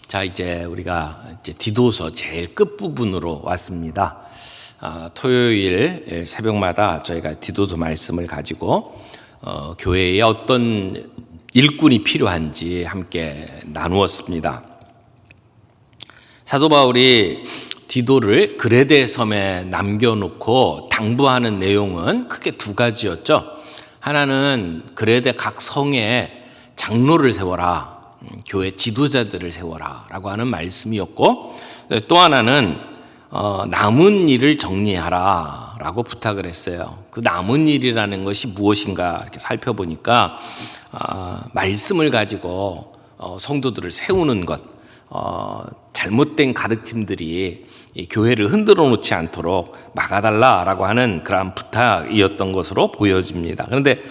자, 이제 우리가 디도서 제일 끝부분으로 왔습니다. 토요일 새벽마다 저희가 디도서 말씀을 가지고 교회에 어떤 일꾼이 필요한지 함께 나누었습니다. 사도 바울이 디도를 그레데 섬에 남겨놓고 당부하는 내용은 크게 두 가지였죠. 하나는 그레데 각 성에 장로를 세워라, 교회 지도자들을 세워라 라고 하는 말씀이었고, 또 하나는 남은 일을 정리하라 라고 부탁을 했어요. 그 남은 일이라는 것이 무엇인가 이렇게 살펴보니까 말씀을 가지고 성도들을 세우는 것, 잘못된 가르침들이 이 교회를 흔들어 놓지 않도록 막아달라라고 하는 그러한 부탁이었던 것으로 보여집니다. 그런데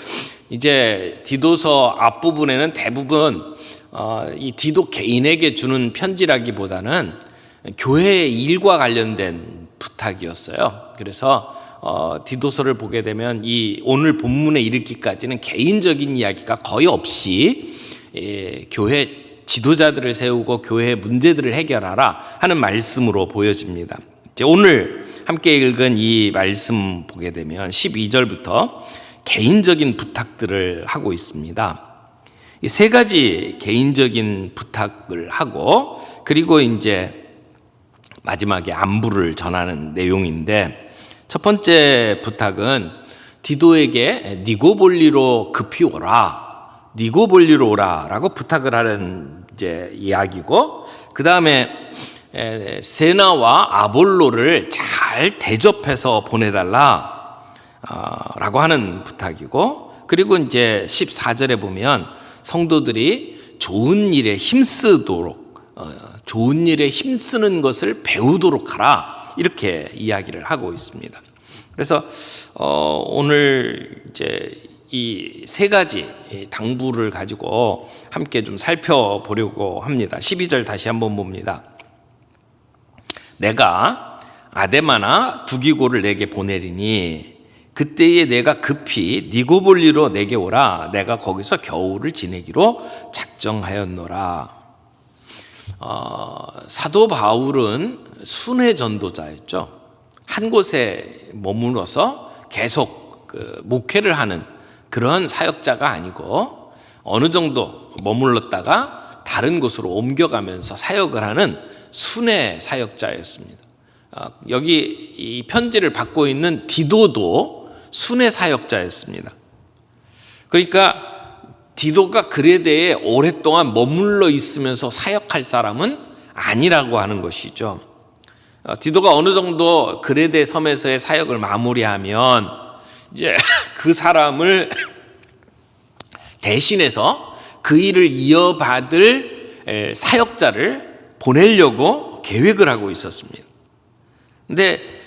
이제 디도서 앞부분에는 대부분 이 디도 개인에게 주는 편지라기보다는 교회의 일과 관련된 부탁이었어요. 그래서 디도서를 보게 되면 이 오늘 본문에 이르기까지는 개인적인 이야기가 거의 없이 교회 지도자들을 세우고 교회의 문제들을 해결하라 하는 말씀으로 보여집니다. 이제 오늘 함께 읽은 이 말씀 보게 되면 12절부터 개인적인 부탁들을 하고 있습니다. 이 세 가지 개인적인 부탁을 하고, 그리고 이제 마지막에 안부를 전하는 내용인데, 첫 번째 부탁은 디도에게 니고볼리로 급히 오라, 니고볼리로 오라라고 부탁을 하는 이제 이야기고, 그 다음에 세나와 아볼로를 잘 대접해서 보내달라 라고 하는 부탁이고, 그리고 이제 14절에 보면 성도들이 좋은 일에 힘쓰도록, 좋은 일에 힘쓰는 것을 배우도록 하라, 이렇게 이야기를 하고 있습니다. 그래서 오늘 이제 이 세 가지 당부를 가지고 함께 좀 살펴보려고 합니다. 12절 다시 한번 봅니다. 내가 아데마나 두기고를 내게 보내리니 그때에 내가 급히 니고볼리로 내게 오라. 내가 거기서 겨울을 지내기로 작정하였노라. 사도 바울은 순회 전도자였죠. 한 곳에 머물러서 계속 목회를 하는 그런 사역자가 아니고, 어느 정도 머물렀다가 다른 곳으로 옮겨가면서 사역을 하는 순회 사역자였습니다. 여기 이 편지를 받고 있는 디도도 순회 사역자였습니다. 그러니까 디도가 그레데에 오랫동안 머물러 있으면서 사역할 사람은 아니라고 하는 것이죠. 디도가 어느 정도 그레데 섬에서의 사역을 마무리하면 이제 그 사람을 대신해서 그 일을 이어받을 사역자를 보내려고 계획을 하고 있었습니다. 근데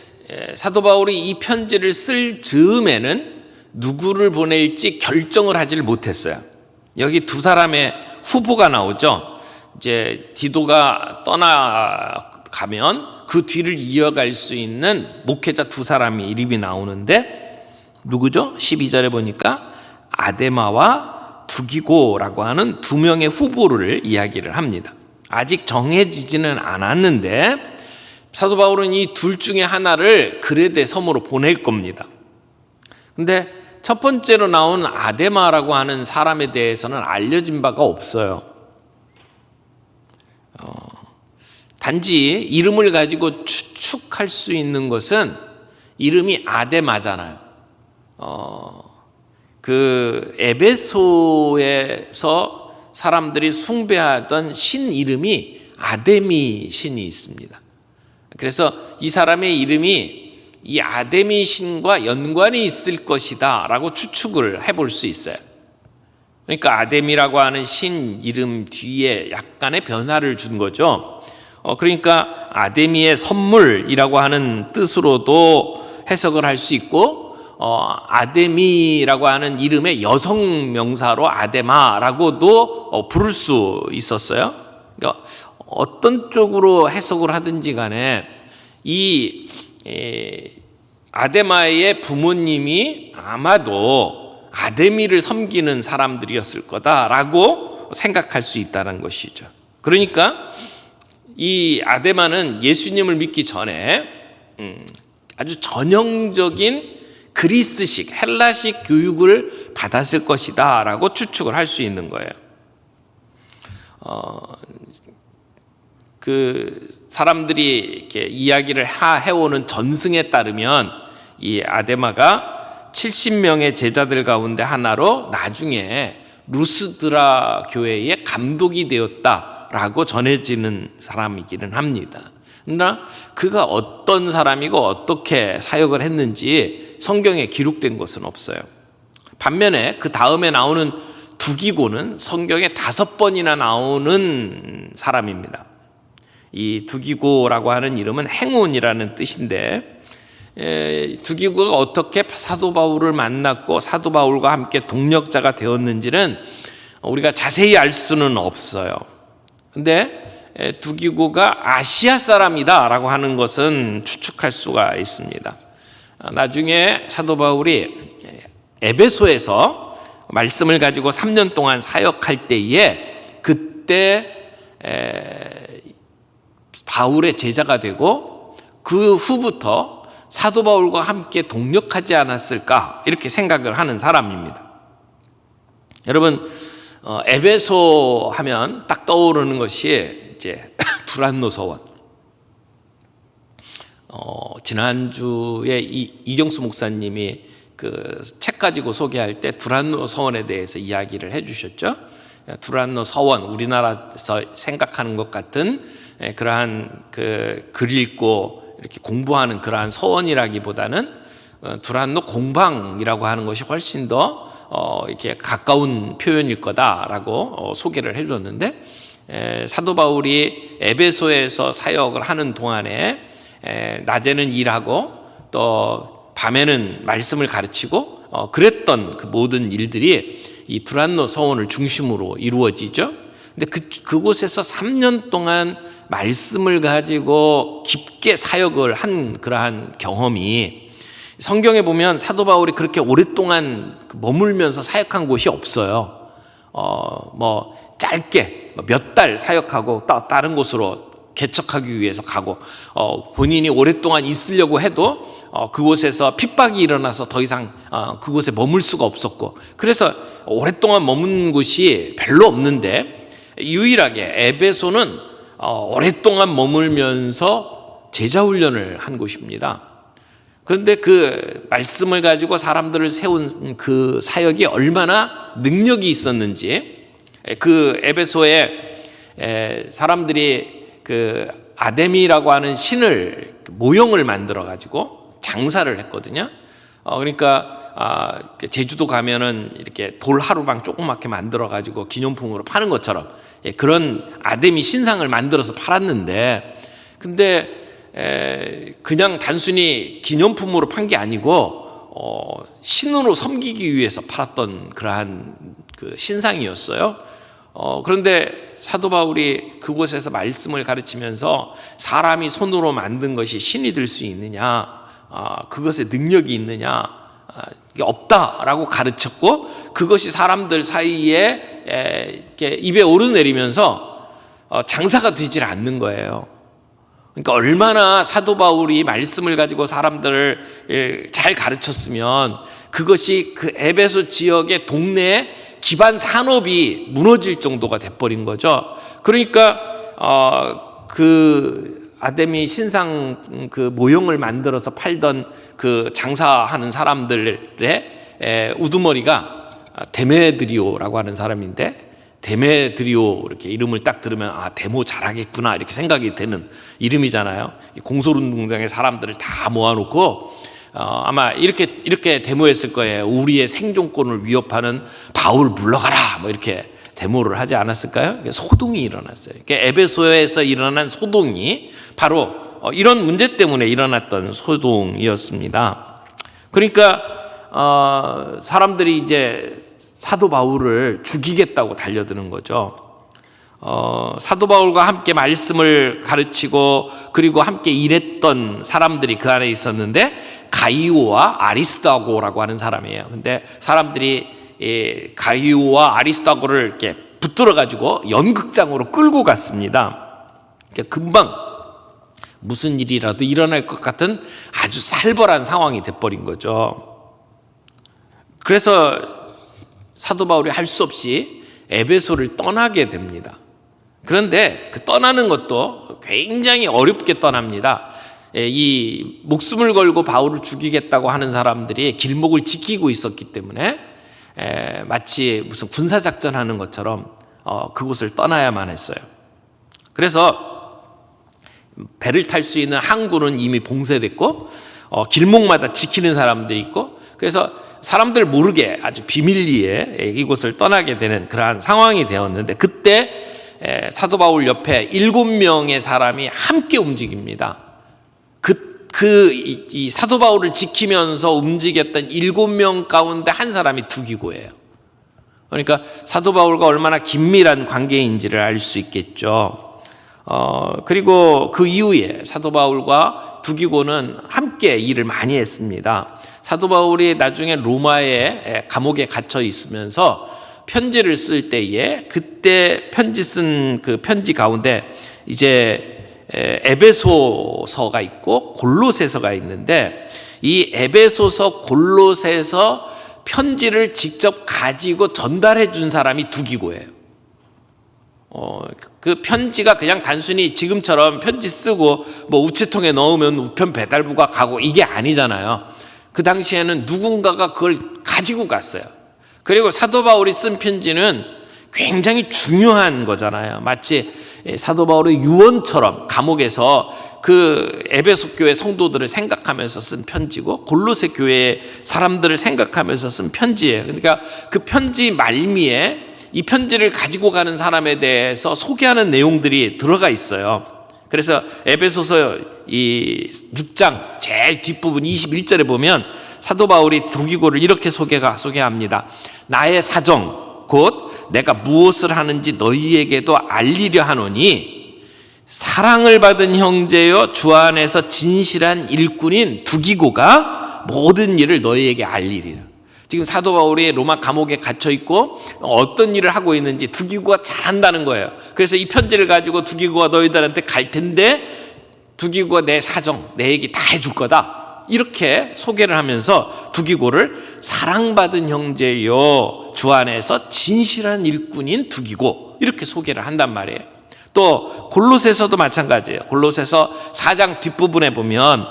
사도 바울이 이 편지를 쓸 즈음에는 누구를 보낼지 결정을 하지를 못했어요. 여기 두 사람의 후보가 나오죠. 이제 디도가 떠나가면 그 뒤를 이어갈 수 있는 목회자 두 사람이 이름이 나오는데, 누구죠? 12절에 보니까 아데마와 두기고라고 하는 두 명의 후보를 이야기를 합니다. 아직 정해지지는 않았는데 사도 바울은 이 둘 중에 하나를 그레데 섬으로 보낼 겁니다. 근데 첫 번째로 나온 아데마라고 하는 사람에 대해서는 알려진 바가 없어요. 단지 이름을 가지고 추측할 수 있는 것은 이름이 아데마잖아요. 그 에베소에서 사람들이 숭배하던 신 이름이 아데미 신이 있습니다. 그래서 이 사람의 이름이 이 아데미 신과 연관이 있을 것이다 라고 추측을 해볼 수 있어요. 그러니까 아데미라고 하는 신 이름 뒤에 약간의 변화를 준 거죠. 그러니까 아데미의 선물이라고 하는 뜻으로도 해석을 할 수 있고, 아데미라고 하는 이름의 여성 명사로 아데마라고도 부를 수 있었어요. 그러니까 어떤 쪽으로 해석을 하든지 간에 이 아데마의 부모님이 아마도 아데미를 섬기는 사람들이었을 거다라고 생각할 수 있다는 것이죠. 그러니까 이 아데마는 예수님을 믿기 전에 아주 전형적인 그리스식, 헬라식 교육을 받았을 것이다 라고 추측을 할 수 있는 거예요. 그 사람들이 이렇게 이야기를 해오는 전승에 따르면 이 아데마가 70명의 제자들 가운데 하나로 나중에 루스드라 교회의 감독이 되었다라고 전해지는 사람이기는 합니다. 그러나 그가 어떤 사람이고 어떻게 사역을 했는지 성경에 기록된 것은 없어요. 반면에 그 다음에 나오는 두기고는 성경에 5번이나 나오는 사람입니다. 이 두기고라고 하는 이름은 행운이라는 뜻인데, 두기고가 어떻게 사도 바울을 만났고 사도 바울과 함께 동력자가 되었는지는 우리가 자세히 알 수는 없어요. 근데 두기고가 아시아 사람이다라고 하는 것은 추측할 수가 있습니다. 나중에 사도 바울이 에베소에서 말씀을 가지고 3년 동안 사역할 때에 그때 바울의 제자가 되고 그 후부터 사도 바울과 함께 동력하지 않았을까 이렇게 생각을 하는 사람입니다. 여러분, 에베소 하면 딱 떠오르는 것이 이제 두란노 서원. 지난주에 이경수 목사님이 그 책 가지고 소개할 때 두란노 서원에 대해서 이야기를 해주셨죠. 두란노 서원, 우리나라에서 생각하는 것 같은 그러한 글 읽고 이렇게 공부하는 그러한 서원이라기보다는 두란노 공방이라고 하는 것이 훨씬 더 이렇게 가까운 표현일 거다라고 소개를 해줬는데, 사도 바울이 에베소에서 사역을 하는 동안에 낮에는 일하고 또 밤에는 말씀을 가르치고 그랬던 그 모든 일들이 이 두란노 서원을 중심으로 이루어지죠. 근데 그곳에서 3년 동안 말씀을 가지고 깊게 사역을 한 그러한 경험이, 성경에 보면 사도 바울이 그렇게 오랫동안 머물면서 사역한 곳이 없어요. 뭐 짧게 몇 달 사역하고 다른 곳으로 개척하기 위해서 가고, 본인이 오랫동안 있으려고 해도 그곳에서 핍박이 일어나서 더 이상 그곳에 머물 수가 없었고, 그래서 오랫동안 머문 곳이 별로 없는데 유일하게 에베소는 오랫동안 머물면서 제자훈련을 한 곳입니다. 그런데 그 말씀을 가지고 사람들을 세운 그 사역이 얼마나 능력이 있었는지, 그 에베소에 사람들이 그 아데미라고 하는 신을 모형을 만들어 가지고 장사를 했거든요. 그러니까 제주도 가면은 이렇게 돌 하루방 조그맣게 만들어 가지고 기념품으로 파는 것처럼 그런 아데미 신상을 만들어서 팔았는데, 근데 그냥 단순히 기념품으로 판 게 아니고 신으로 섬기기 위해서 팔았던 그러한 그 신상이었어요. 그런데 사도 바울이 그곳에서 말씀을 가르치면서 사람이 손으로 만든 것이 신이 될 수 있느냐, 그것에 능력이 있느냐, 이게 없다라고 가르쳤고, 그것이 사람들 사이에 이렇게 입에 오르내리면서 장사가 되질 않는 거예요. 그러니까 얼마나 사도 바울이 말씀을 가지고 사람들을 잘 가르쳤으면 그것이 그 에베소 지역의 동네에 기반 산업이 무너질 정도가 돼버린 거죠. 그러니까 그 아데미 신상 그 모형을 만들어서 팔던 그 장사하는 사람들의 우두머리가 데메드리오라고 하는 사람인데, 데메드리오 이렇게 이름을 딱 들으면 데모 잘하겠구나 이렇게 생각이 되는 이름이잖아요. 공설운동장에 사람들을 다 모아놓고 아마 이렇게 데모했을 거예요. 우리의 생존권을 위협하는 바울 물러가라 뭐 이렇게 데모를 하지 않았을까요? 소동이 일어났어요. 에베소에서 일어난 소동이 바로 이런 문제 때문에 일어났던 소동이었습니다. 그러니까 사람들이 이제 사도 바울을 죽이겠다고 달려드는 거죠. 사도 바울과 함께 말씀을 가르치고 그리고 함께 일했던 사람들이 그 안에 있었는데, 가이오와 아리스다고라고 하는 사람이에요. 근데 사람들이 가이오와 아리스다고를 이렇게 붙들어 가지고 연극장으로 끌고 갔습니다. 그러니까 금방 무슨 일이라도 일어날 것 같은 아주 살벌한 상황이 돼버린 거죠. 그래서 사도 바울이 할 수 없이 에베소를 떠나게 됩니다. 그런데 그 떠나는 것도 굉장히 어렵게 떠납니다. 이 목숨을 걸고 바울을 죽이겠다고 하는 사람들이 길목을 지키고 있었기 때문에 마치 무슨 군사작전 하는 것처럼 그곳을 떠나야만 했어요. 그래서 배를 탈 수 있는 항구는 이미 봉쇄됐고 길목마다 지키는 사람들이 있고, 그래서 사람들 모르게 아주 비밀리에 이곳을 떠나게 되는 그러한 상황이 되었는데, 그때 사도 바울 옆에 7명의 사람이 함께 움직입니다. 이 사도 바울을 지키면서 움직였던 7명 가운데 한 사람이 두기고예요. 그러니까 사도 바울과 얼마나 긴밀한 관계인지를 알 수 있겠죠. 그리고 그 이후에 사도 바울과 두기고는 함께 일을 많이 했습니다. 사도 바울이 나중에 로마의 감옥에 갇혀 있으면서 편지를 쓸 때에, 그때 편지 쓴 그 편지 가운데 이제 에베소서가 있고 골로새서가 있는데, 이 에베소서, 골로새서 편지를 직접 가지고 전달해 준 사람이 두기고예요. 그 편지가 그냥 단순히 지금처럼 편지 쓰고 뭐 우체통에 넣으면 우편 배달부가 가고 이게 아니잖아요. 그 당시에는 누군가가 그걸 가지고 갔어요. 그리고 사도 바울이 쓴 편지는 굉장히 중요한 거잖아요. 마치 사도 바울의 유언처럼 감옥에서 그 에베소 교회 성도들을 생각하면서 쓴 편지고, 골로새 교회의 사람들을 생각하면서 쓴 편지예요. 그러니까 그 편지 말미에 이 편지를 가지고 가는 사람에 대해서 소개하는 내용들이 들어가 있어요. 그래서 에베소서 이 6장 제일 뒷부분 21절에 보면 사도 바울이 두기고를 이렇게 소개합니다. 나의 사정 곧 내가 무엇을 하는지 너희에게도 알리려 하노니, 사랑을 받은 형제여 주 안에서 진실한 일꾼인 두기고가 모든 일을 너희에게 알리리라. 지금 사도 바울이 로마 감옥에 갇혀 있고 어떤 일을 하고 있는지 두기고가 잘 안다는 거예요. 그래서 이 편지를 가지고 두기고가 너희들한테 갈 텐데 두기고가 내 사정, 내 얘기 다 해줄 거다, 이렇게 소개를 하면서 두기고를 사랑받은 형제요 주 안에서 진실한 일꾼인 두기고, 이렇게 소개를 한단 말이에요. 또 골로새서도 마찬가지예요. 골로새서 4장 뒷부분에 보면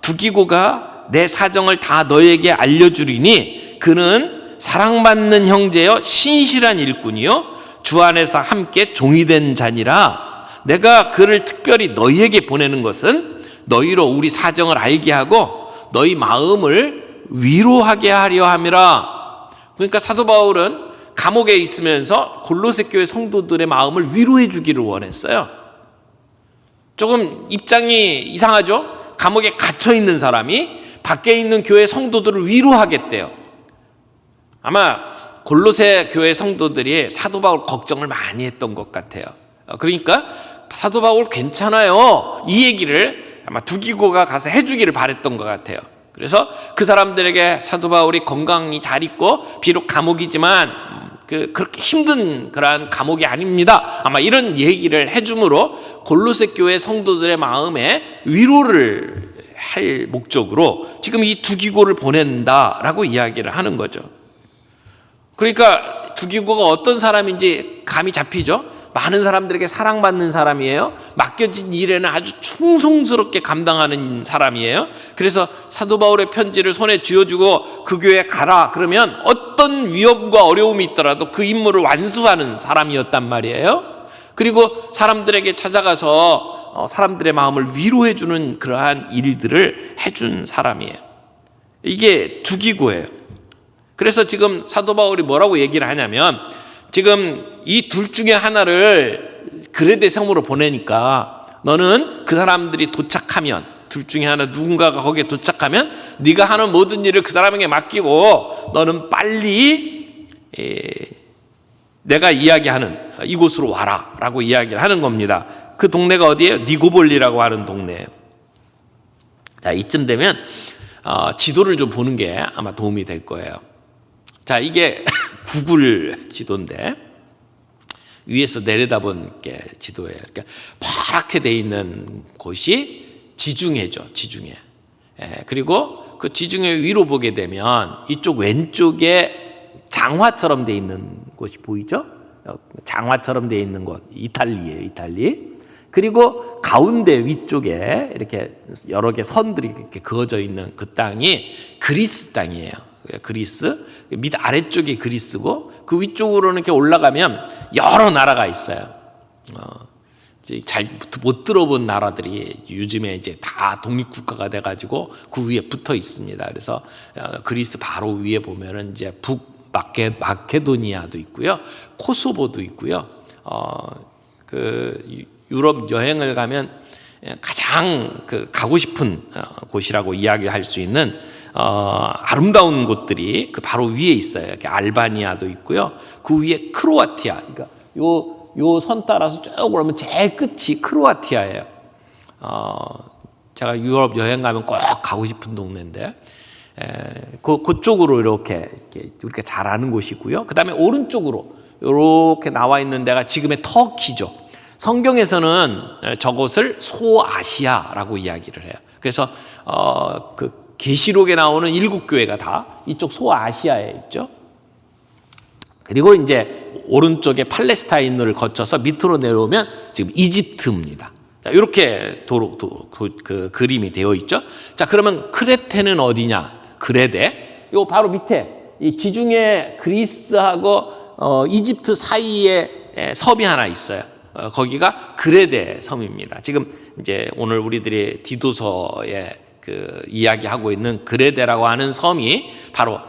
두기고가 내 사정을 다 너에게 알려주리니 그는 사랑받는 형제여 신실한 일꾼이요 주 안에서 함께 종이 된 자니라. 내가 그를 특별히 너희에게 보내는 것은 너희로 우리 사정을 알게 하고 너희 마음을 위로하게 하려 함이라. 그러니까 사도 바울은 감옥에 있으면서 골로새 교회 성도들의 마음을 위로해 주기를 원했어요. 조금 입장이 이상하죠? 감옥에 갇혀 있는 사람이 밖에 있는 교회 성도들을 위로하겠대요. 아마 골로새 교회 성도들이 사도 바울 걱정을 많이 했던 것 같아요. 그러니까 사도 바울 괜찮아요, 이 얘기를 아마 두기고가 가서 해주기를 바랬던 것 같아요. 그래서 그 사람들에게 사도 바울이 건강히 잘 있고 비록 감옥이지만 그렇게 힘든 그러한 감옥이 아닙니다, 아마 이런 얘기를 해줌으로 골로새 교회 성도들의 마음에 위로를 할 목적으로 지금 이 두기고를 보낸다라고 이야기를 하는 거죠. 그러니까 두기고가 어떤 사람인지 감이 잡히죠? 많은 사람들에게 사랑받는 사람이에요. 맡겨진 일에는 아주 충성스럽게 감당하는 사람이에요. 그래서 사도 바울의 편지를 손에 쥐어주고 그 교회에 가라 그러면 어떤 위험과 어려움이 있더라도 그 임무를 완수하는 사람이었단 말이에요. 그리고 사람들에게 찾아가서 사람들의 마음을 위로해주는 그러한 일들을 해준 사람이에요. 이게 두기고예요. 그래서 지금 사도 바울이 뭐라고 얘기를 하냐면, 지금 이 둘 중에 하나를 그레데 성으로 보내니까 너는 그 사람들이 도착하면, 둘 중에 하나 누군가가 거기에 도착하면 네가 하는 모든 일을 그 사람에게 맡기고 너는 빨리 내가 이야기하는 이곳으로 와라 라고 이야기를 하는 겁니다. 그 동네가 어디예요? 니고볼리라고 하는 동네예요. 자, 이쯤 되면 지도를 좀 보는 게 아마 도움이 될 거예요. 자, 이게 구글 지도인데 위에서 내려다본 게 지도예요. 그러니까 파랗게 돼 있는 곳이 지중해죠. 지중해. 그리고 그 지중해 위로 보게 되면 이쪽 왼쪽에 장화처럼 돼 있는 곳이 보이죠? 장화처럼 돼 있는 곳 이탈리예요. 이탈리. 그리고 가운데 위쪽에 이렇게 여러 개 선들이 이렇게 그어져 있는 그 땅이 그리스 땅이에요. 그리스 밑 아래쪽이 그리스고 그 위쪽으로는 이렇게 올라가면 여러 나라가 있어요. 이제 잘 못 들어본 나라들이 요즘에 이제 다 독립국가가 돼가지고 그 위에 붙어 있습니다. 그래서 그리스 바로 위에 보면은 이제 마케도니아도 있고요, 코소보도 있고요. 그 유럽 여행을 가면 가장 그 가고 싶은 곳이라고 이야기할 수 있는 아름다운 곳들이 그 바로 위에 있어요. 이렇게 알바니아도 있고요. 그 위에 크로아티아. 그러니까 요 선 따라서 쭉 오르면 제일 끝이 크로아티아예요. 제가 유럽 여행 가면 꼭 가고 싶은 동네인데, 그쪽으로 이렇게 우리가 잘 아는 곳이고요. 그 다음에 오른쪽으로 이렇게 나와 있는 데가 지금의 터키죠. 성경에서는 저곳을 소아시아라고 이야기를 해요. 그래서 그 계시록에 나오는 7교회가 다 이쪽 소아시아에 있죠. 그리고 이제 오른쪽에 팔레스타인을 거쳐서 밑으로 내려오면 지금 이집트입니다. 자, 이렇게 그 그림이 되어 있죠. 자, 그러면 크레테는 어디냐? 그레데. 요 바로 밑에 이 지중해 그리스하고 이집트 사이에 섬이 하나 있어요. 거기가 그레데 섬입니다. 지금 이제 오늘 우리들이 디도서에 그 이야기하고 있는 그레데라고 하는 섬이 바로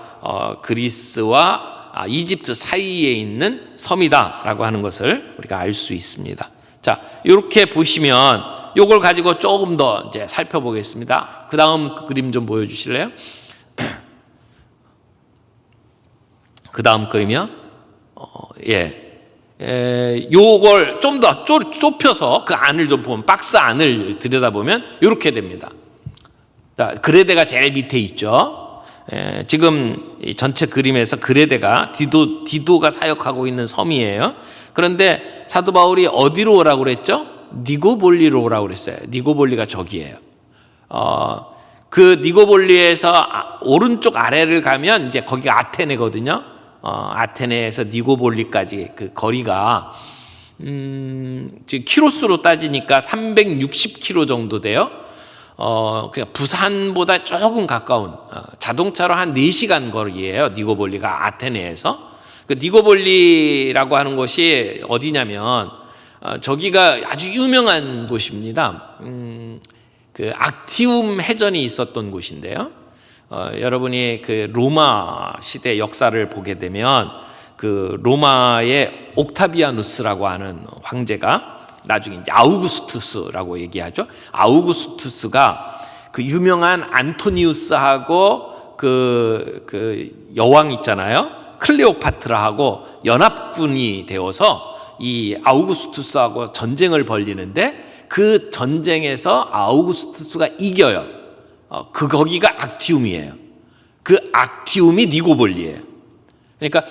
그리스와 이집트 사이에 있는 섬이다라고 하는 것을 우리가 알 수 있습니다. 자, 이렇게 보시면 이걸 가지고 조금 더 이제 살펴보겠습니다. 그 다음 그림 좀 보여주실래요? 그 다음 그림이요. 요걸 좀 더 좁혀서 그 안을 좀 보면, 박스 안을 들여다보면 이렇게 됩니다. 자, 그레데가 제일 밑에 있죠. 지금 이 전체 그림에서 그레데가 디도가 사역하고 있는 섬이에요. 그런데 사도 바울이 어디로 오라고 그랬죠? 니고볼리로 오라고 그랬어요. 니고볼리가 저기예요. 그 니고볼리에서 오른쪽 아래를 가면 이제 거기가 아테네거든요. 아테네에서 니고볼리까지 그 거리가 지금 키로수로 따지니까 360km 정도 돼요. 그냥 부산보다 조금 가까운 자동차로 한 4시간 거리예요. 니고볼리가 아테네에서. 그 니고볼리라고 하는 곳이 어디냐면 저기가 아주 유명한 곳입니다. 그 악티움 해전이 있었던 곳인데요. 여러분이 그 로마 시대 역사를 보게 되면 그 로마의 옥타비아누스라고 하는 황제가 나중에 이제 아우구스투스라고 얘기하죠. 아우구스투스가 그 유명한 안토니우스하고 그 여왕 있잖아요. 클레오파트라하고 연합군이 되어서 이 아우구스투스하고 전쟁을 벌이는데 그 전쟁에서 아우구스투스가 이겨요. 거기가 악티움이에요. 그 악티움이 니고볼리예요. 그러니까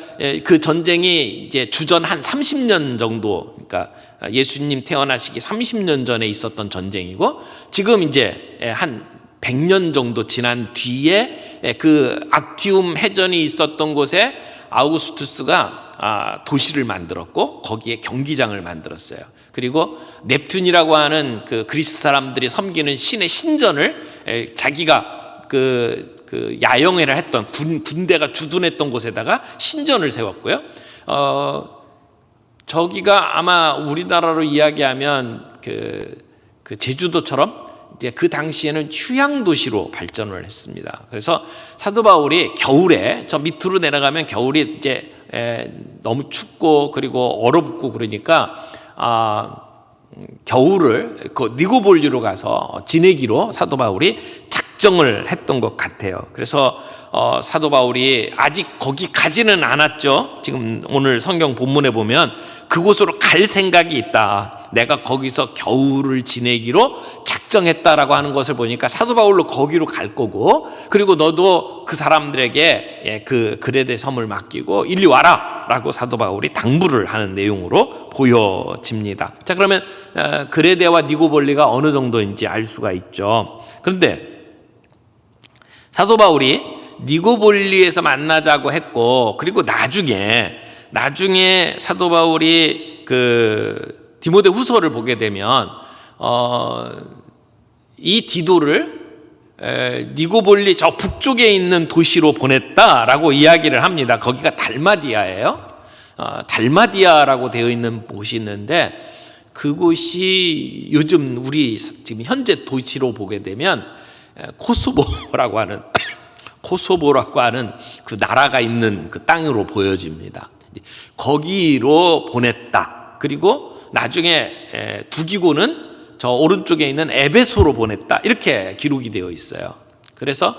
그 전쟁이 이제 주전 한 30년 정도, 그러니까 예수님 태어나시기 30년 전에 있었던 전쟁이고, 지금 이제 한 100년 정도 지난 뒤에 그 악티움 해전이 있었던 곳에 아우구스투스가 도시를 만들었고 거기에 경기장을 만들었어요. 그리고 넵튠이라고 하는 그 그리스 사람들이 섬기는 신의 신전을 자기가 그 야영회를 했던 군대가 주둔했던 곳에다가 신전을 세웠고요. 저기가 아마 우리나라로 이야기하면 그 제주도처럼 이제 그 당시에는 휴양 도시로 발전을 했습니다. 그래서 사도 바울이 겨울에 저 밑으로 내려가면 겨울이 이제 너무 춥고 그리고 얼어붙고 그러니까 겨울을 그 니고볼리로 가서 지내기로 사도 바울이 작정을 했던 것 같아요. 그래서 사도 바울이 아직 거기 가지는 않았죠. 지금 오늘 성경 본문에 보면 그곳으로 갈 생각이 있다, 내가 거기서 겨울을 지내기로 작정했다라고 하는 것을 보니까 사도 바울로 거기로 갈 거고, 그리고 너도 그 사람들에게 그 그레데 섬을 맡기고 일리 와라, 하라라고 사도 바울이 당부를 하는 내용으로 보여집니다. 자, 그러면 그레데와 니고볼리가 어느 정도인지 알 수가 있죠. 그런데 사도 바울이 니고볼리에서 만나자고 했고, 그리고 나중에 사도 바울이 그 디모데 후서를 보게 되면 이 디도를 니고볼리 저 북쪽에 있는 도시로 보냈다라고 이야기를 합니다. 거기가 달마디아예요. 달마디아라고 되어 있는 곳이 있는데, 그곳이 요즘 우리 지금 현재 도시로 보게 되면 코소보라고 하는 그 나라가 있는 그 땅으로 보여집니다. 거기로 보냈다. 그리고 나중에 두기고는 저 오른쪽에 있는 에베소로 보냈다. 이렇게 기록이 되어 있어요. 그래서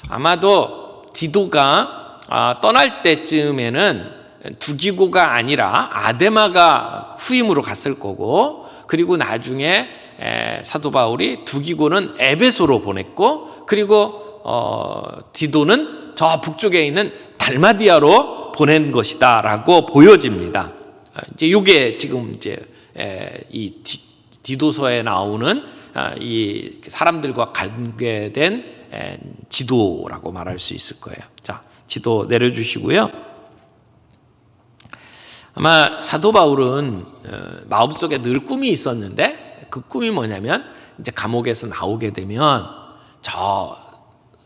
아마도 디도가 떠날 때쯤에는 두기고가 아니라 아데마가 후임으로 갔을 거고, 그리고 나중에 사도 바울이 두기고는 에베소로 보냈고, 그리고 디도는 저 북쪽에 있는 달마디아로 보낸 것이다라고 보여집니다. 이제 이게 지금 이제 이 디도서에 나오는 이 사람들과 관계된 지도라고 말할 수 있을 거예요. 자, 지도 내려주시고요. 아마 사도 바울은 마음속에 늘 꿈이 있었는데, 그 꿈이 뭐냐면 이제 감옥에서 나오게 되면 저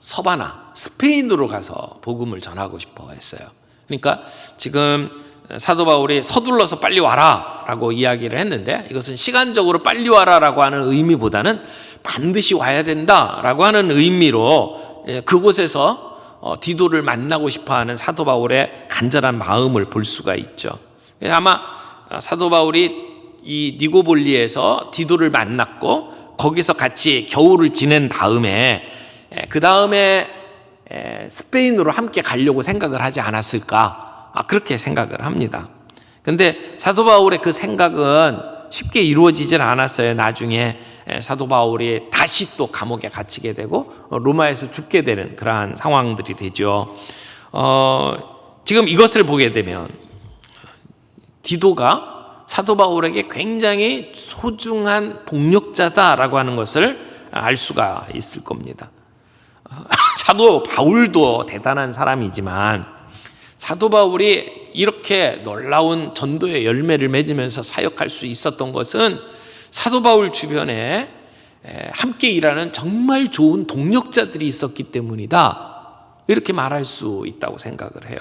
서바나 스페인으로 가서 복음을 전하고 싶어 했어요. 그러니까 지금 사도 바울이 서둘러서 빨리 와라라고 이야기를 했는데, 이것은 시간적으로 빨리 와라라고 하는 의미보다는 반드시 와야 된다라고 하는 의미로 그곳에서 디도를 만나고 싶어하는 사도 바울의 간절한 마음을 볼 수가 있죠. 아마 사도 바울이 이 니고볼리에서 디도를 만났고 거기서 같이 겨울을 지낸 다음에 그 다음에 스페인으로 함께 가려고 생각을 하지 않았을까, 그렇게 생각을 합니다. 근데 사도 바울의 그 생각은 쉽게 이루어지질 않았어요. 나중에 사도 바울이 다시 또 감옥에 갇히게 되고 로마에서 죽게 되는 그러한 상황들이 되죠. 지금 이것을 보게 되면 디도가 사도 바울에게 굉장히 소중한 동력자다라고 하는 것을 알 수가 있을 겁니다. 사도 바울도 대단한 사람이지만 사도 바울이 이렇게 놀라운 전도의 열매를 맺으면서 사역할 수 있었던 것은 사도 바울 주변에 함께 일하는 정말 좋은 동력자들이 있었기 때문이다, 이렇게 말할 수 있다고 생각을 해요.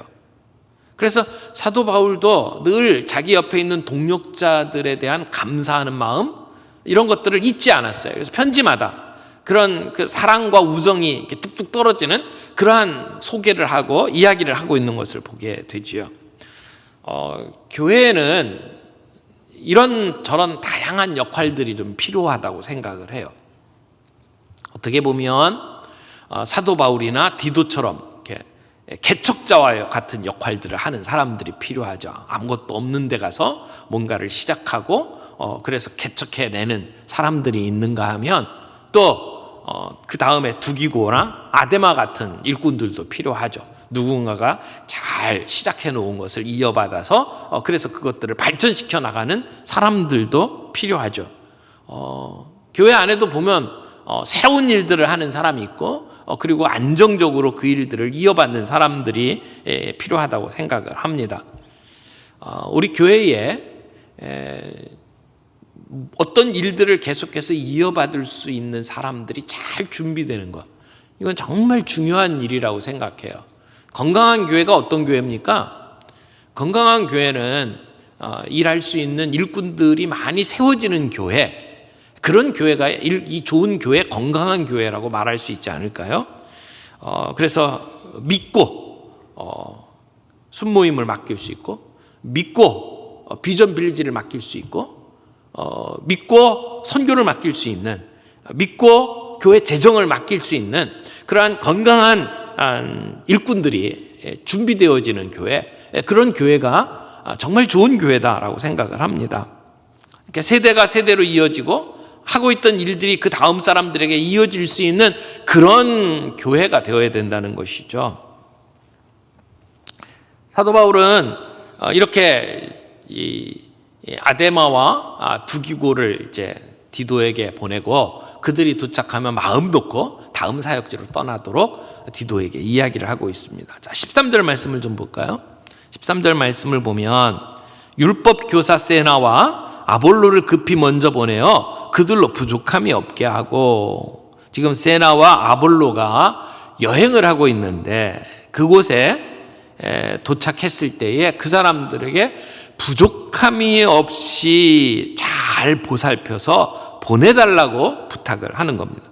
그래서 사도 바울도 늘 자기 옆에 있는 동력자들에 대한 감사하는 마음, 이런 것들을 잊지 않았어요. 그래서 편지마다 그런 그 사랑과 우정이 이렇게 뚝뚝 떨어지는 그러한 소개를 하고 이야기를 하고 있는 것을 보게 되지요. 교회에는 이런 저런 다양한 역할들이 좀 필요하다고 생각을 해요. 어떻게 보면 사도 바울이나 디도처럼 이렇게 개척자와 같은 역할들을 하는 사람들이 필요하죠. 아무것도 없는 데 가서 뭔가를 시작하고 그래서 개척해내는 사람들이 있는가 하면 또 그 다음에 두기고나 아데마 같은 일꾼들도 필요하죠. 누군가가 잘 시작해 놓은 것을 이어받아서 그래서 그것들을 발전시켜 나가는 사람들도 필요하죠. 교회 안에도 보면 새로운 일들을 하는 사람이 있고 그리고 안정적으로 그 일들을 이어받는 사람들이 필요하다고 생각을 합니다. 우리 교회에 어떤 일들을 계속해서 이어받을 수 있는 사람들이 잘 준비되는 것, 이건 정말 중요한 일이라고 생각해요. 건강한 교회가 어떤 교회입니까? 건강한 교회는 일할 수 있는 일꾼들이 많이 세워지는 교회, 그런 교회가 이 좋은 교회, 건강한 교회라고 말할 수 있지 않을까요? 그래서 믿고 순모임을 맡길 수 있고, 믿고 비전 빌리지를 맡길 수 있고, 믿고 선교를 맡길 수 있는, 믿고 교회 재정을 맡길 수 있는 그러한 건강한 일꾼들이 준비되어지는 교회, 그런 교회가 정말 좋은 교회다라고 생각을 합니다. 그러니까 세대가 세대로 이어지고 하고 있던 일들이 그 다음 사람들에게 이어질 수 있는 그런 교회가 되어야 된다는 것이죠. 사도 바울은 이렇게 이 아데마와 두기고를 이제 디도에게 보내고 그들이 도착하면 마음 놓고 다음 사역지로 떠나도록 디도에게 이야기를 하고 있습니다. 자, 13절 말씀을 좀 볼까요? 13절 말씀을 보면 율법 교사 세나와 아볼로를 급히 먼저 보내어 그들로 부족함이 없게 하고, 지금 세나와 아볼로가 여행을 하고 있는데 그곳에 도착했을 때에 그 사람들에게 부족함이 없이 잘 보살펴서 보내달라고 부탁을 하는 겁니다.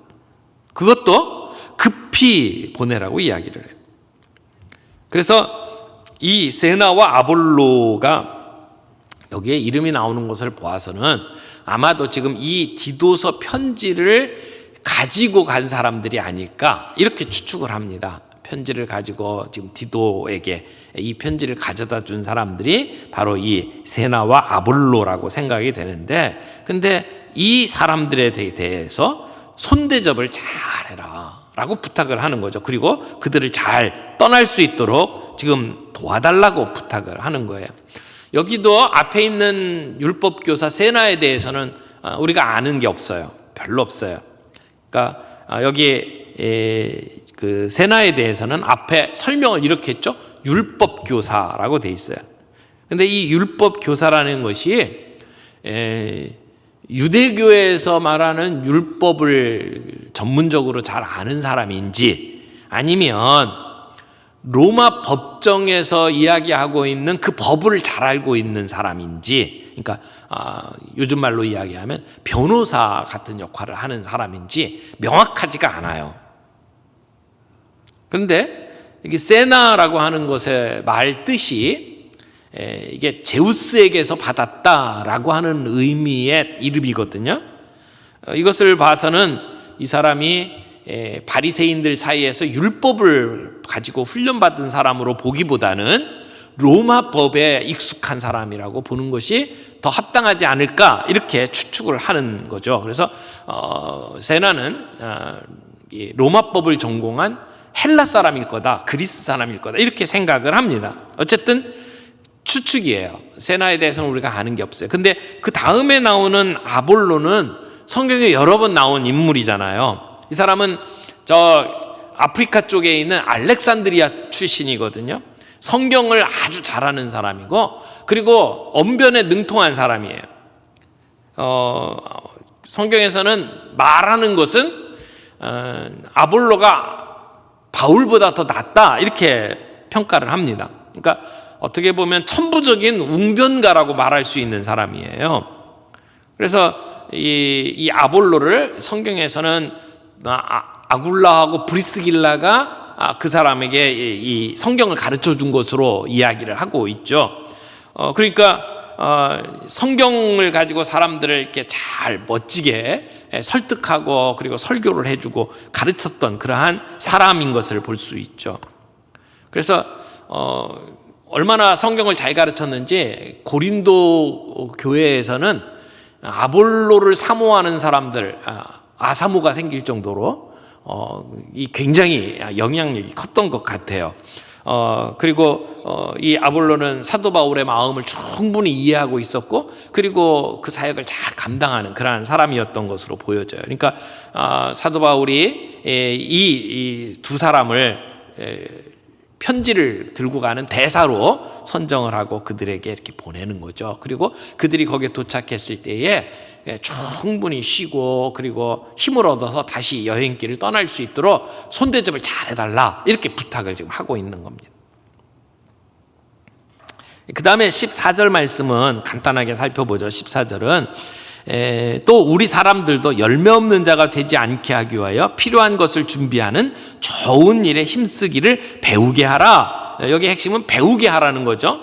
그것도 급히 보내라고 이야기를 해요. 그래서 이 세나와 아볼로가 여기에 이름이 나오는 것을 보아서는 아마도 지금 이 디도서 편지를 가지고 간 사람들이 아닐까 이렇게 추측을 합니다. 편지를 가지고 지금 디도에게 이 편지를 가져다 준 사람들이 바로 이 세나와 아볼로라고 생각이 되는데, 근데 이 사람들에 대해서 손대접을 잘해라 라고 부탁을 하는 거죠. 그리고 그들을 잘 떠날 수 있도록 지금 도와달라고 부탁을 하는 거예요. 여기도 앞에 있는 율법교사 세나에 대해서는 우리가 아는 게 없어요. 별로 없어요. 그러니까 여기 그 세나에 대해서는 앞에 설명을 이렇게 했죠. 율법교사라고 돼 있어요. 근데 이 율법교사라는 것이 유대교에서 말하는 율법을 전문적으로 잘 아는 사람인지, 아니면 로마 법정에서 이야기하고 있는 그 법을 잘 알고 있는 사람인지, 그러니까 요즘 말로 이야기하면 변호사 같은 역할을 하는 사람인지 명확하지가 않아요. 그런데 이게 세나라고 하는 것의 말 뜻이 이게 제우스에게서 받았다라고 하는 의미의 이름이거든요. 이것을 봐서는 이 사람이 바리새인들 사이에서 율법을 가지고 훈련받은 사람으로 보기보다는 로마 법에 익숙한 사람이라고 보는 것이 더 합당하지 않을까 이렇게 추측을 하는 거죠. 그래서 세나는 로마법을 전공한 헬라 사람일 거다, 그리스 사람일 거다 이렇게 생각을 합니다. 어쨌든 추측이에요. 세나에 대해서는 우리가 아는 게 없어요. 근데 그 다음에 나오는 아볼로는 성경에 여러 번 나온 인물이잖아요. 이 사람은 저 아프리카 쪽에 있는 알렉산드리아 출신이거든요. 성경을 아주 잘하는 사람이고, 그리고 언변에 능통한 사람이에요. 성경에서는 말하는 것은 아볼로가 바울보다 더 낫다 이렇게 평가를 합니다. 그러니까 어떻게 보면 천부적인 웅변가라고 말할 수 있는 사람이에요. 그래서 이 아볼로를 성경에서는 아굴라하고 브리스길라가 그 사람에게 이 성경을 가르쳐 준 것으로 이야기를 하고 있죠. 그러니까 성경을 가지고 사람들을 이렇게 잘 멋지게 설득하고 그리고 설교를 해주고 가르쳤던 그러한 사람인 것을 볼 수 있죠. 그래서 얼마나 성경을 잘 가르쳤는지 고린도 교회에서는 아볼로를 사모하는 사람들, 아사모가 생길 정도로 이 굉장히 영향력이 컸던 것 같아요. 그리고 이 아볼로는 사도 바울의 마음을 충분히 이해하고 있었고, 그리고 그 사역을 잘 감당하는 그러한 사람이었던 것으로 보여져요. 그러니까 사도 바울이 이 두 사람을 편지를 들고 가는 대사로 선정을 하고 그들에게 이렇게 보내는 거죠. 그리고 그들이 거기에 도착했을 때에 충분히 쉬고 그리고 힘을 얻어서 다시 여행길을 떠날 수 있도록 손대접을 잘 해달라 이렇게 부탁을 지금 하고 있는 겁니다. 그 다음에 14절 말씀은 간단하게 살펴보죠. 14절은 또 우리 사람들도 열매 없는 자가 되지 않게 하기 위하여 필요한 것을 준비하는 좋은 일에 힘쓰기를 배우게 하라. 여기 핵심은 배우게 하라는 거죠.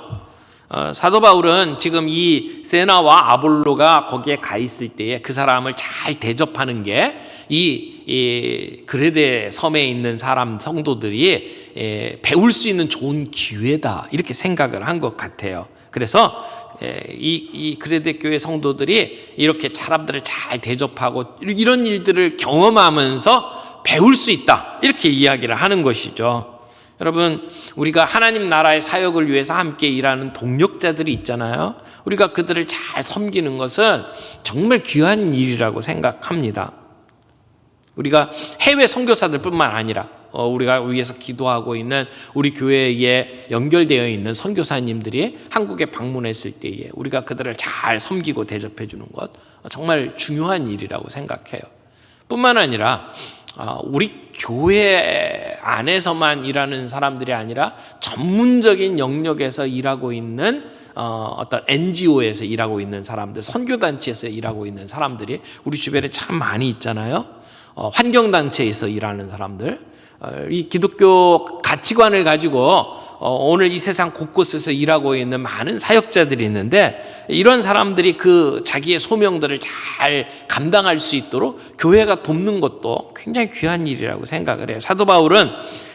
사도 바울은 지금 이 세나와 아볼로가 거기에 가 있을 때에 그 사람을 잘 대접하는 게 이 그레데 섬에 있는 사람 성도들이 배울 수 있는 좋은 기회다 이렇게 생각을 한 것 같아요. 그래서 이 그레데 교회 성도들이 이렇게 사람들을 잘 대접하고 이런 일들을 경험하면서 배울 수 있다 이렇게 이야기를 하는 것이죠. 여러분, 우리가 하나님 나라의 사역을 위해서 함께 일하는 동력자들이 있잖아요. 우리가 그들을 잘 섬기는 것은 정말 귀한 일이라고 생각합니다. 우리가 해외 선교사들뿐만 아니라 우리가 위해서 기도하고 있는 우리 교회에 연결되어 있는 선교사님들이 한국에 방문했을 때에 우리가 그들을 잘 섬기고 대접해 주는 것 정말 중요한 일이라고 생각해요. 뿐만 아니라 우리 교회 안에서만 일하는 사람들이 아니라 전문적인 영역에서 일하고 있는 어떤 NGO에서 일하고 있는 사람들, 선교단체에서 일하고 있는 사람들이 우리 주변에 참 많이 있잖아요. 환경단체에서 일하는 사람들, 이 기독교 가치관을 가지고 오늘 이 세상 곳곳에서 일하고 있는 많은 사역자들이 있는데, 이런 사람들이 그 자기의 소명들을 잘 감당할 수 있도록 교회가 돕는 것도 굉장히 귀한 일이라고 생각을 해요. 사도 바울은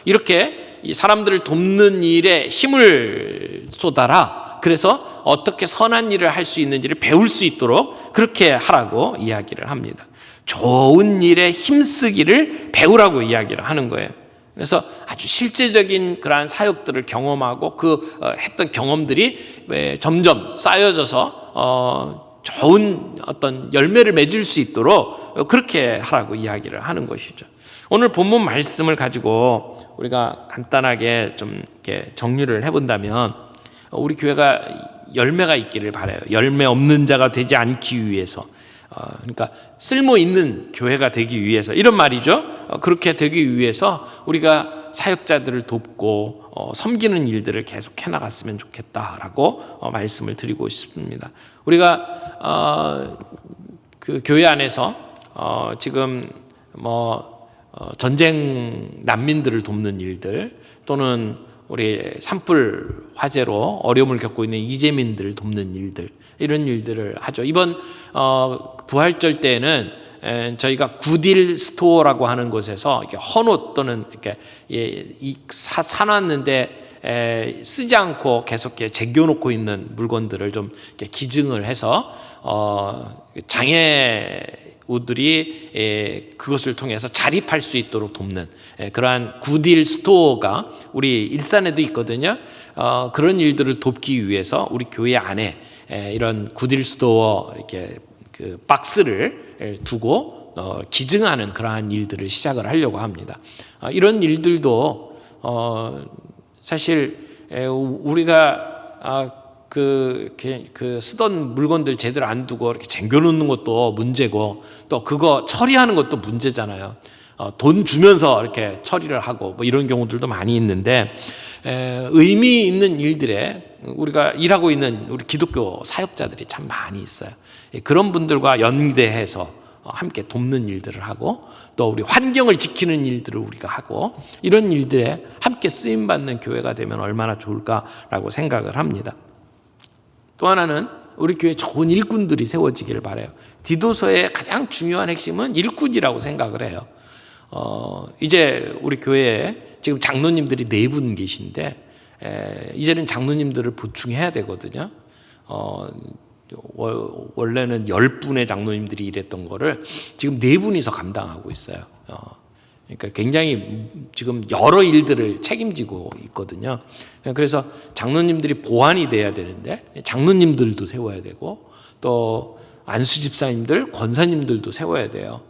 이렇게 이 사람들을 돕는 일에 힘을 쏟아라, 그래서 어떻게 선한 일을 할 수 있는지를 배울 수 있도록 그렇게 하라고 이야기를 합니다. 좋은 일에 힘쓰기를 배우라고 이야기를 하는 거예요. 그래서 아주 실제적인 그러한 사역들을 경험하고 했던 경험들이 점점 쌓여져서 좋은 어떤 열매를 맺을 수 있도록 그렇게 하라고 이야기를 하는 것이죠. 오늘 본문 말씀을 가지고 우리가 간단하게 좀 이렇게 정리를 해본다면, 우리 교회가 열매가 있기를 바라요. 열매 없는 자가 되지 않기 위해서, 그러니까 쓸모 있는 교회가 되기 위해서, 이런 말이죠. 그렇게 되기 위해서 우리가 사역자들을 돕고 섬기는 일들을 계속 해나갔으면 좋겠다라고 말씀을 드리고 싶습니다. 우리가 그 교회 안에서 지금 전쟁 난민들을 돕는 일들, 또는 우리 산불 화재로 어려움을 겪고 있는 이재민들을 돕는 일들, 이런 일들을 하죠. 이번 부활절 때에는 저희가 굿딜 스토어라고 하는 곳에서 이렇게 헌옷 또는 이렇게 사놨는데 쓰지 않고 계속 이렇게 쟁여놓고 있는 물건들을 좀 이렇게 기증을 해서 장애우들이 그것을 통해서 자립할 수 있도록 돕는 그러한 굿딜 스토어가 우리 일산에도 있거든요. 그런 일들을 돕기 위해서 우리 교회 안에 이런 굿딜 스토어 이렇게 그 박스를 두고 기증하는 그러한 일들을 시작을 하려고 합니다. 이런 일들도 사실 우리가 그 쓰던 물건들 제대로 안 두고 이렇게 쟁겨놓는 것도 문제고, 또 그거 처리하는 것도 문제잖아요. 돈 주면서 이렇게 처리를 하고 이런 경우들도 많이 있는데, 의미 있는 일들에 우리가 일하고 있는 우리 기독교 사역자들이 참 많이 있어요. 그런 분들과 연대해서 함께 돕는 일들을 하고, 또 우리 환경을 지키는 일들을 우리가 하고, 이런 일들에 함께 쓰임받는 교회가 되면 얼마나 좋을까라고 생각을 합니다. 또 하나는 우리 교회에 좋은 일꾼들이 세워지기를 바라요. 디도서의 가장 중요한 핵심은 일꾼이라고 생각을 해요. 이제 우리 교회에 지금 장로님들이 4분 계신데, 이제는 장로님들을 보충해야 되거든요. 원래는 10분의 장로님들이 일했던 거를 지금 4분이서 감당하고 있어요. 그러니까 굉장히 지금 여러 일들을 책임지고 있거든요. 그래서 장로님들이 보완이 돼야 되는데, 장로님들도 세워야 되고, 또 안수 집사님들, 권사님들도 세워야 돼요.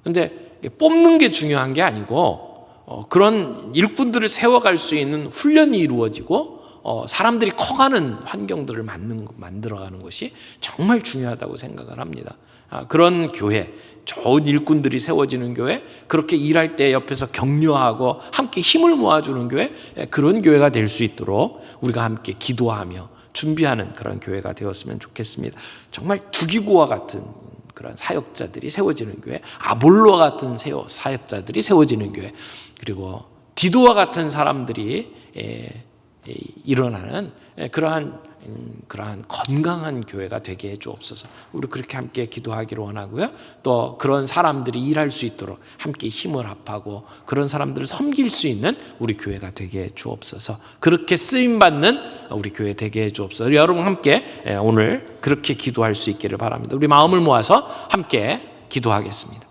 근데 뽑는 게 중요한 게 아니고, 그런 일꾼들을 세워갈 수 있는 훈련이 이루어지고, 사람들이 커가는 환경들을 만들어가는 것이 정말 중요하다고 생각을 합니다. 그런 교회, 좋은 일꾼들이 세워지는 교회, 그렇게 일할 때 옆에서 격려하고 함께 힘을 모아주는 교회, 그런 교회가 될 수 있도록 우리가 함께 기도하며 준비하는 그런 교회가 되었으면 좋겠습니다. 정말 두기고와 같은 그런 사역자들이 세워지는 교회, 아볼로와 같은 사역자들이 세워지는 교회, 그리고 디도와 같은 사람들이 일어나는 그러한 건강한 교회가 되게 해주옵소서. 우리 그렇게 함께 기도하기를 원하고요. 또 그런 사람들이 일할 수 있도록 함께 힘을 합하고 그런 사람들을 섬길 수 있는 우리 교회가 되게 해주옵소서. 그렇게 쓰임받는 우리 교회 되게 해주옵소서. 여러분 함께 오늘 그렇게 기도할 수 있기를 바랍니다. 우리 마음을 모아서 함께 기도하겠습니다.